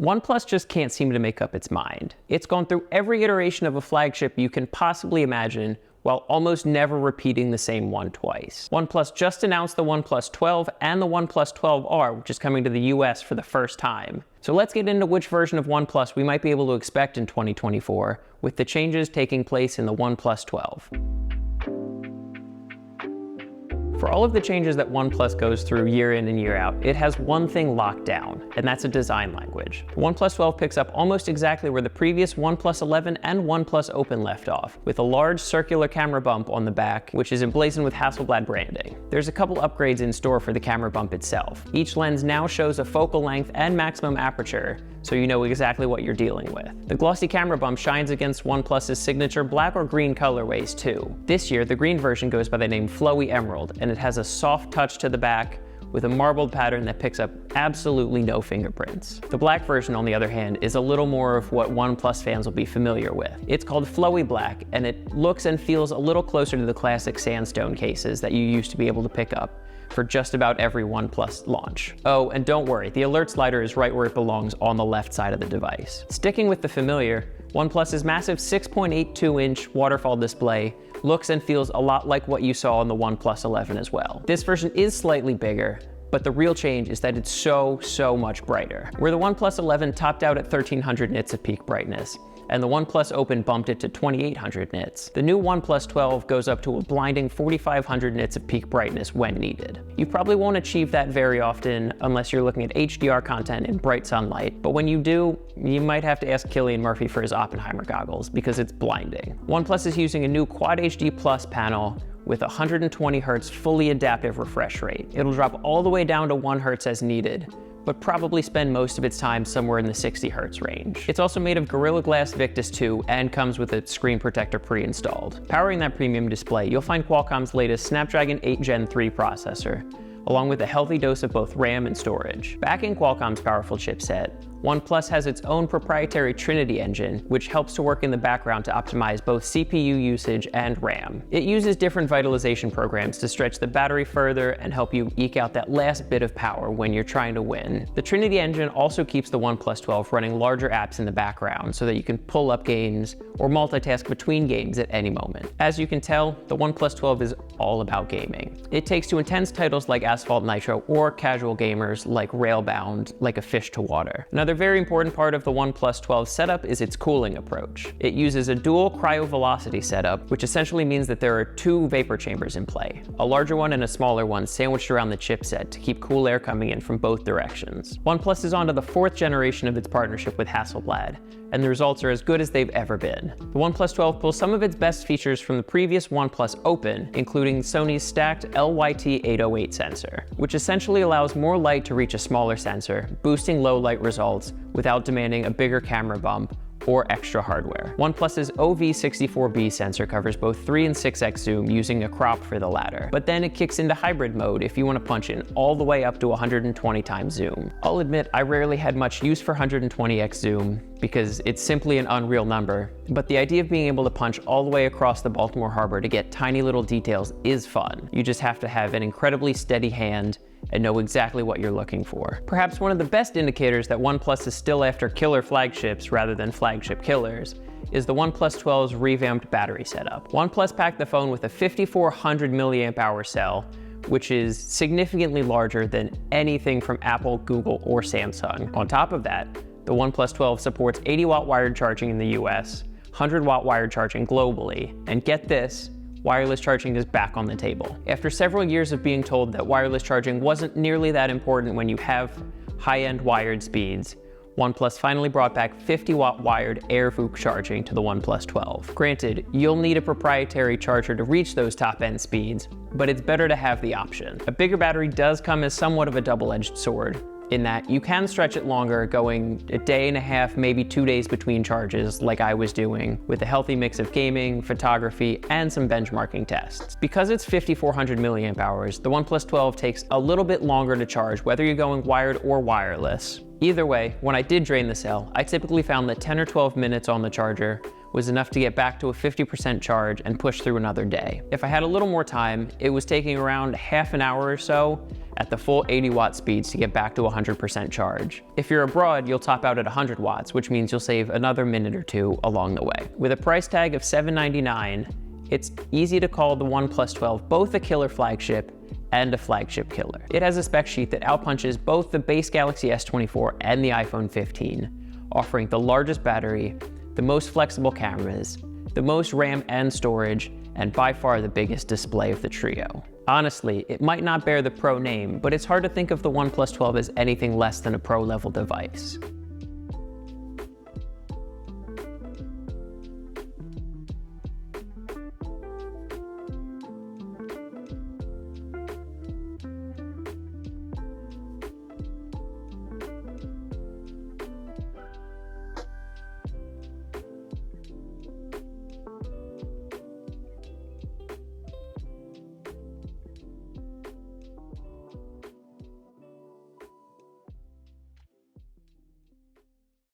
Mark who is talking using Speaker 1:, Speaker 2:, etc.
Speaker 1: OnePlus just can't seem to make up its mind. It's gone through every iteration of a flagship you can possibly imagine, while almost never repeating the same one twice. OnePlus just announced the OnePlus 12 and the OnePlus 12R, which is coming to the US for the first time. So let's get into which version of OnePlus we might be able to expect in 2024, with the changes taking place in the OnePlus 12. For all of the changes that OnePlus goes through year in and year out, it has one thing locked down, and that's a design language. The OnePlus 12 picks up almost exactly where the previous OnePlus 11 and OnePlus Open left off, with a large circular camera bump on the back, which is emblazoned with Hasselblad branding. There's a couple upgrades in store for the camera bump itself. Each lens now shows a focal length and maximum aperture, so you know exactly what you're dealing with. The glossy camera bump shines against OnePlus's signature black or green colorways too. This year, the green version goes by the name Flowy Emerald, and it has a soft touch to the back with a marbled pattern that picks up absolutely no fingerprints. The black version, on the other hand, is a little more of what OnePlus fans will be familiar with. It's called Flowy Black, and it looks and feels a little closer to the classic sandstone cases that you used to be able to pick up for just about every OnePlus launch. Oh, and don't worry, the alert slider is right where it belongs on the left side of the device. Sticking with the familiar, OnePlus's massive 6.82-inch waterfall display looks and feels a lot like what you saw on the OnePlus 11 as well. This version is slightly bigger, but the real change is that it's so much brighter. Where the OnePlus 11 topped out at 1300 nits of peak brightness, and the OnePlus Open bumped it to 2800 nits. The new OnePlus 12 goes up to a blinding 4500 nits of peak brightness when needed. You probably won't achieve that very often unless you're looking at HDR content in bright sunlight, but when you do, you might have to ask Cillian Murphy for his Oppenheimer goggles because it's blinding. OnePlus is using a new Quad HD Plus panel with 120 Hz fully adaptive refresh rate. It'll drop all the way down to 1 Hz as needed, but probably spend most of its time somewhere in the 60 Hz range. It's also made of Gorilla Glass Victus 2 and comes with a screen protector pre-installed. Powering that premium display, you'll find Qualcomm's latest Snapdragon 8 Gen 3 processor, along with a healthy dose of both RAM and storage. Backing Qualcomm's powerful chipset, OnePlus has its own proprietary Trinity engine, which helps to work in the background to optimize both CPU usage and RAM. It uses different vitalization programs to stretch the battery further and help you eke out that last bit of power when you're trying to win. The Trinity engine also keeps the OnePlus 12 running larger apps in the background so that you can pull up games or multitask between games at any moment. As you can tell, the OnePlus 12 is all about gaming. It takes to intense titles like Asphalt Nitro or casual gamers like Railbound like a fish to water. Another very important part of the OnePlus 12 setup is its cooling approach. It uses a dual cryo velocity setup, which essentially means that there are 2 vapor chambers in play, a larger one and a smaller one sandwiched around the chipset to keep cool air coming in from both directions. OnePlus is on to the 4th generation of its partnership with Hasselblad, and the results are as good as they've ever been. The OnePlus 12 pulls some of its best features from the previous OnePlus Open, including Sony's stacked LYT-808 sensor, which essentially allows more light to reach a smaller sensor, boosting low light results without demanding a bigger camera bump or extra hardware. OnePlus's OV64B sensor covers both 3 and 6x zoom using a crop for the latter, but then it kicks into hybrid mode if you want to punch in all the way up to 120 times zoom. I'll admit I rarely had much use for 120x zoom because it's simply an unreal number, but the idea of being able to punch all the way across the Baltimore Harbor to get tiny little details is fun. You just have to have an incredibly steady hand and know exactly what you're looking for. Perhaps one of the best indicators that OnePlus is still after killer flagships rather than flagship killers is the OnePlus 12's revamped battery setup. OnePlus packed the phone with a 5400 milliamp hour cell, which is significantly larger than anything from Apple, Google, or Samsung. On top of that, the OnePlus 12 supports 80 watt wired charging in the US, 100 watt wired charging globally, and get this, wireless charging is back on the table. After several years of being told that wireless charging wasn't nearly that important when you have high-end wired speeds, OnePlus finally brought back 50 watt wired AirVook charging to the OnePlus 12. Granted, you'll need a proprietary charger to reach those top-end speeds, but it's better to have the option. A bigger battery does come as somewhat of a double-edged sword, in that you can stretch it longer, going a day and a half, maybe 2 days between charges like I was doing, with a healthy mix of gaming, photography, and some benchmarking tests. Because it's 5400 milliamp hours, the OnePlus 12 takes a little bit longer to charge whether you're going wired or wireless. Either way, when I did drain the cell, I typically found that 10 or 12 minutes on the charger was enough to get back to a 50% charge and push through another day. If I had a little more time, it was taking around half an hour or so at the full 80 watt speeds to get back to 100% charge. If you're abroad, you'll top out at 100 watts, which means you'll save another minute or two along the way. With a price tag of $799, it's easy to call the OnePlus 12 both a killer flagship and a flagship killer. It has a spec sheet that outpunches both the base Galaxy S24 and the iPhone 15, offering the largest battery, the most flexible cameras, the most RAM and storage, and by far the biggest display of the trio. Honestly, it might not bear the Pro name, but it's hard to think of the OnePlus 12 as anything less than a Pro-level device.